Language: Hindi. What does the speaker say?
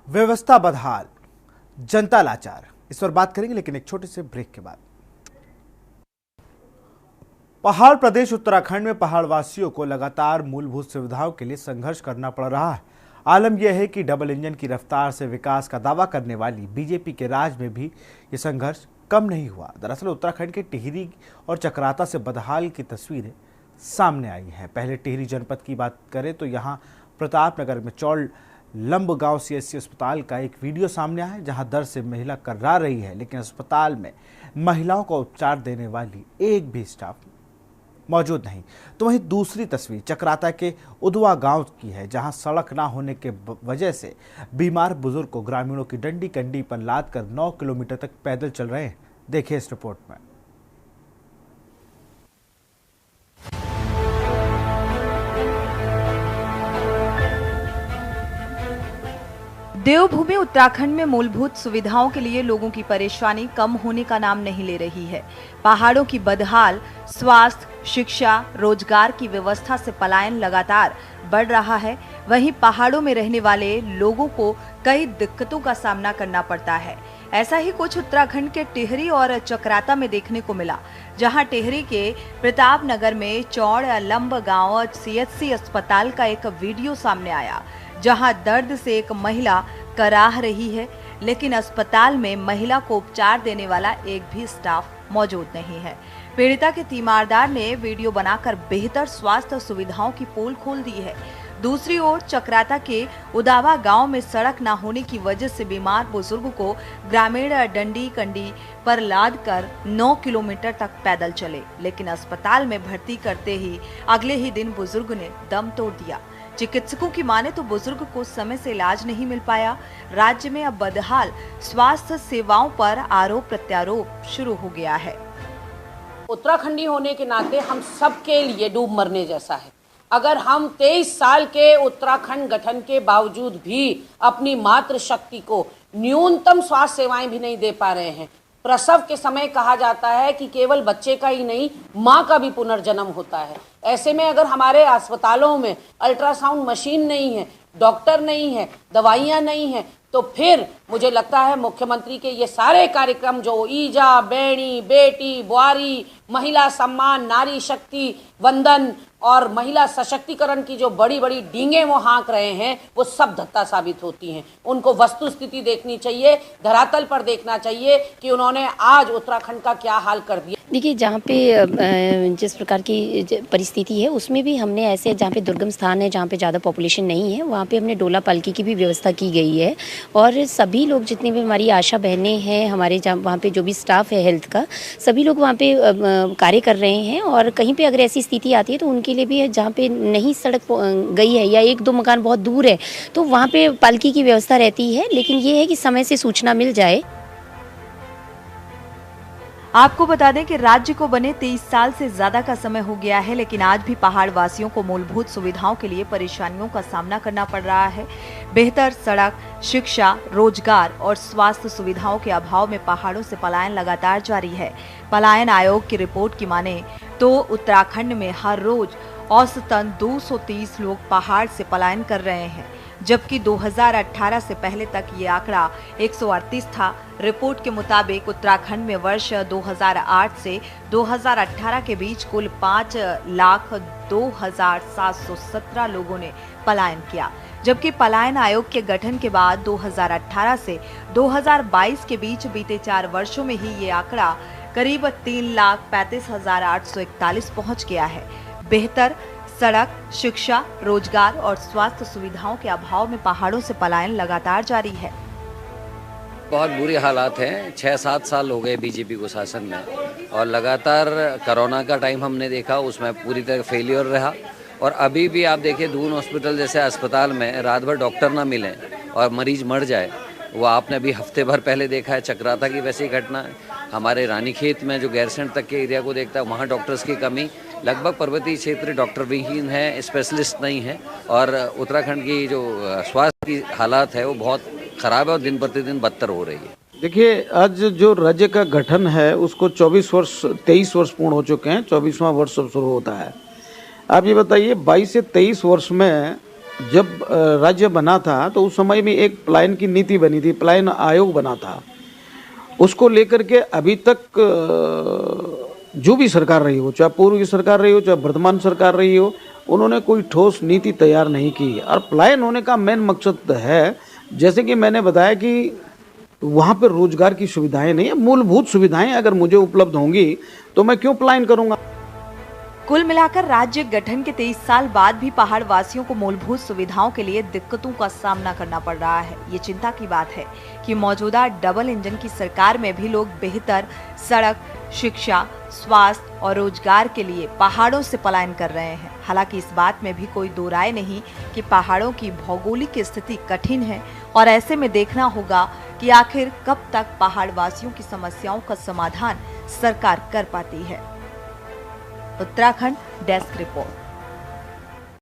व्यवस्था बदहाल, जनता लाचार, इस पर बात करेंगे लेकिन एक छोटे से ब्रेक के बाद। पहाड़ प्रदेश उत्तराखंड में पहाड़वासियों को लगातार मूलभूत सुविधाओं के लिए संघर्ष करना पड़ रहा है। आलम यह है कि डबल इंजन की रफ्तार से विकास का दावा करने वाली बीजेपी के राज में भी ये संघर्ष कम नहीं हुआ। दरअसल उत्तराखंड के टिहरी और चकराता से बदहाल की तस्वीरें सामने आई हैं। पहले टिहरी जनपद की बात करें तो यहाँ प्रतापनगर में चौल लंब गांव सीएससी अस्पताल का एक वीडियो सामने आया है, जहां दर्द से महिला कर्रा रही है, लेकिन अस्पताल में महिलाओं को उपचार देने वाली एक भी स्टाफ मौजूद नहीं। तो वहीं दूसरी तस्वीर चकराता के उदवा गांव की है, जहां सड़क ना होने के वजह से बीमार बुजुर्ग को ग्रामीणों की डंडी कंडी पर लाद कर 9 किलोमीटर तक पैदल चल रहे हैं। देखिए इस रिपोर्ट में। देवभूमि उत्तराखंड में मूलभूत सुविधाओं के लिए लोगों की परेशानी कम होने का नाम नहीं ले रही है। पहाड़ों की बदहाल, स्वास्थ्य, शिक्षा, रोजगार की व्यवस्था से पलायन लगातार बढ़ रहा है। वहीं पहाड़ों में रहने वाले लोगों को कई दिक्कतों का सामना करना पड़ता है। ऐसा ही कुछ उत्तराखंड के टिहरी और चकराता में देखने को मिला, जहां टिहरी के प्रतापनगर में चौड़ लंब गांव सीएचसी अस्पताल का एक वीडियो सामने आया, जहां दर्द से एक महिला कराह रही है, लेकिन अस्पताल में महिला को उपचार देने वाला एक भी स्टाफ मौजूद नहीं है। पीड़िता के तीमारदार ने वीडियो बनाकर बेहतर स्वास्थ्य सुविधाओं की पोल खोल दी है। दूसरी ओर चकराता के उदावा गांव में सड़क न होने की वजह से बीमार बुजुर्ग को ग्रामीण डंडी कंडी पर लाद कर 9 किलोमीटर तक पैदल चले, लेकिन अस्पताल में भर्ती करते ही अगले ही दिन बुजुर्ग ने दम तोड़ दिया। चिकित्सकों की माने तो बुजुर्ग को समय से इलाज नहीं मिल पाया। राज्य में अब बदहाल स्वास्थ्य सेवाओं पर आरोप प्रत्यारोप शुरू हो गया है। उत्तराखंडी होने के नाते हम सबके लिए डूब मरने जैसा है। अगर हम 23 साल के उत्तराखंड गठन के बावजूद भी अपनी मातृ शक्ति को न्यूनतम स्वास्थ्य सेवाएं भी नहीं दे पा रहे हैं। प्रसव के समय कहा जाता है कि केवल बच्चे का ही नहीं, माँ का भी पुनर्जन्म होता है। ऐसे में अगर हमारे अस्पतालों में अल्ट्रासाउंड मशीन नहीं है, डॉक्टर नहीं है, दवाइयाँ नहीं है, तो फिर मुझे लगता है मुख्यमंत्री के ये सारे कार्यक्रम जो ईजा, बेड़ी, बेटी, बुआरी, महिला सम्मान, नारी शक्ति वंदन और महिला सशक्तिकरण की जो बड़ी बड़ी डींगे वो हाँक रहे हैं, वो सब धत्ता साबित होती हैं। उनको वस्तु स्थिति देखनी चाहिए, धरातल पर देखना चाहिए कि उन्होंने आज उत्तराखंड का क्या हाल कर दिया। देखिए, जहाँ पे जिस प्रकार की परिस्थिति है उसमें भी हमने ऐसे जहाँ पे दुर्गम स्थान है, जहाँ पे ज़्यादा पॉपुलेशन नहीं है, वहाँ पे हमने डोला पालकी की भी व्यवस्था की गई है। और सभी लोग जितने भी हमारी आशा बहनें हैं, हमारे वहाँ पे जो भी स्टाफ है हेल्थ का, सभी लोग वहाँ पे कार्य कर रहे हैं। और कहीं पे अगर ऐसी स्थिति आती है तो उनके लिए भी जहाँ पे नहीं सड़क गई है या 1-2 मकान बहुत दूर है तो वहाँ पे पालकी की व्यवस्था रहती है, लेकिन ये है कि समय से सूचना मिल जाए। आपको बता दें कि राज्य को बने 23 साल से ज्यादा का समय हो गया है, लेकिन आज भी पहाड़ वासियों को मूलभूत सुविधाओं के लिए परेशानियों का सामना करना पड़ रहा है। बेहतर सड़क, शिक्षा, रोजगार और स्वास्थ्य सुविधाओं के अभाव में पहाड़ों से पलायन लगातार जारी है। पलायन आयोग की रिपोर्ट की माने तो उत्तराखंड में हर रोज औसतन 230 लोग पहाड़ से पलायन कर रहे हैं, जबकि 2018 से पहले तक ये आंकड़ा 138 था। रिपोर्ट के मुताबिक उत्तराखंड में वर्ष 2008 से 2018 के बीच कुल 5,02,717 लोगों ने पलायन किया, जबकि पलायन आयोग के गठन के बाद 2018 से 2022 के बीच बीते 4 वर्षों में ही ये आंकड़ा करीब 3,35,841 पहुंच गया है। बेहतर सड़क, शिक्षा, रोजगार और स्वास्थ्य सुविधाओं के अभाव में पहाड़ों से पलायन लगातार जारी है। बहुत बुरे हालात हैं। 6-7 साल हो गए बीजेपी को शासन में, और लगातार कोरोना का टाइम हमने देखा, उसमें पूरी तरह फेलियर रहा। और अभी भी आप देखिए, दून हॉस्पिटल जैसे अस्पताल में रात भर डॉक्टर ना मिले और मरीज मर जाए, वो आपने अभी हफ्ते भर पहले देखा है। चकराता की वैसी घटना है। हमारे रानीखेत में जो गैरसैंण तक के एरिया को देखता है, वहाँ डॉक्टर्स की कमी, लगभग पर्वतीय क्षेत्र डॉक्टर विहीन है, स्पेशलिस्ट नहीं है। और उत्तराखंड की जो स्वास्थ्य की हालात है वो बहुत ख़राब है और दिन प्रतिदिन बदतर हो रही है। देखिए, आज जो राज्य का गठन है उसको 23 वर्ष पूर्ण हो चुके हैं, 24वां वर्ष अब शुरू होता है। आप ये बताइए, 22 से 23 वर्ष में जब राज्य बना था तो उस समय में एक पलायन की नीति बनी थी, पलायन आयोग बना था। उसको लेकर के अभी तक जो भी सरकार रही हो, चाहे पूर्व की सरकार रही हो, चाहे वर्तमान सरकार रही हो, उन्होंने कोई ठोस नीति तैयार नहीं की। और पलायन होने का मेन मकसद है, जैसे कि मैंने बताया कि वहाँ पर रोजगार की सुविधाएं नहीं है। मूलभूत सुविधाएं अगर मुझे उपलब्ध होंगी तो मैं क्यों पलायन करूँगा। कुल मिलाकर राज्य गठन के 23 साल बाद भी पहाड़ वासियों को मूलभूत सुविधाओं के लिए दिक्कतों का सामना करना पड़ रहा है। ये चिंता की बात है कि मौजूदा डबल इंजन की सरकार में भी लोग बेहतर सड़क, शिक्षा, स्वास्थ्य और रोजगार के लिए पहाड़ों से पलायन कर रहे हैं। हालांकि इस बात में भी कोई दो राय नहीं कि पहाड़ों की भौगोलिक स्थिति कठिन है और ऐसे में देखना होगा कि आखिर कब तक पहाड़ वासियों की समस्याओं का समाधान सरकार कर पाती है। Uttarakhand desk report.